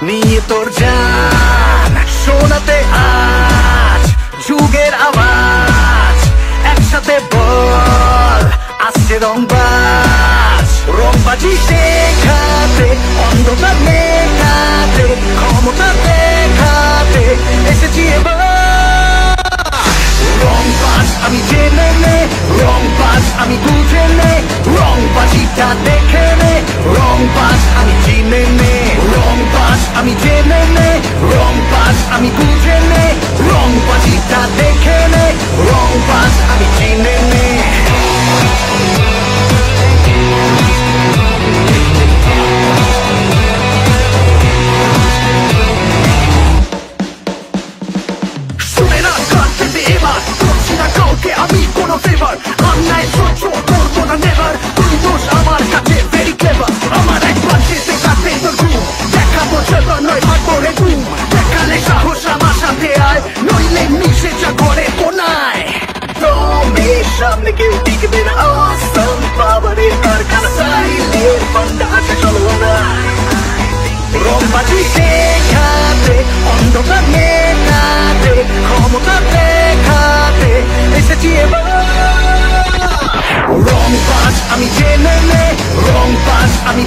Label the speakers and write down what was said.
Speaker 1: নিয়ে তোর জান শোনাতে আজ যুগের আওয়াজ একসাথে বল আসছে রংবাজ রংবাজি শেখাতে অন্ধকার মেটাতে ক্ষমতা দেখাতে এসেছি এবার রংবাজ আমি জেনে নে রংবাজ আমি বুঝে নে রংবাজিটা দেখে নে রংবাজ আমি চিনে নে রংবাজ আমি জেনে নে রংবাজ আমি বুঝে নে রংবাজিটা দেখে নে রংবাজ আমি চিনে নে শুনে না গান পেতে এবার করছি না কাউকে আমি কোনো ফেভার অন্যায় সহ্য করবো না নেভার তুই দোষ আমার কাছে ভেরি ক্লেভার আমার একবার যেতে কাটবে তোর ঘুম দেখাবো চলো নয় ভাগবো রে ঘুম দেখালে সাহস আমার সাথে আয় নইলে মিশে যা ঘরে কোনায় তোমের সামনে কেউ টিকবে না অসম পাওয়ারের কারখানা সাইলের বান্দা আছে চলো না রংবাজি শেখাতে অন্ধকার মেটাতে ক্ষমতা দেখাতে এসেছি এবার রংবাজ আমি জেনে নে রংবাজ আমি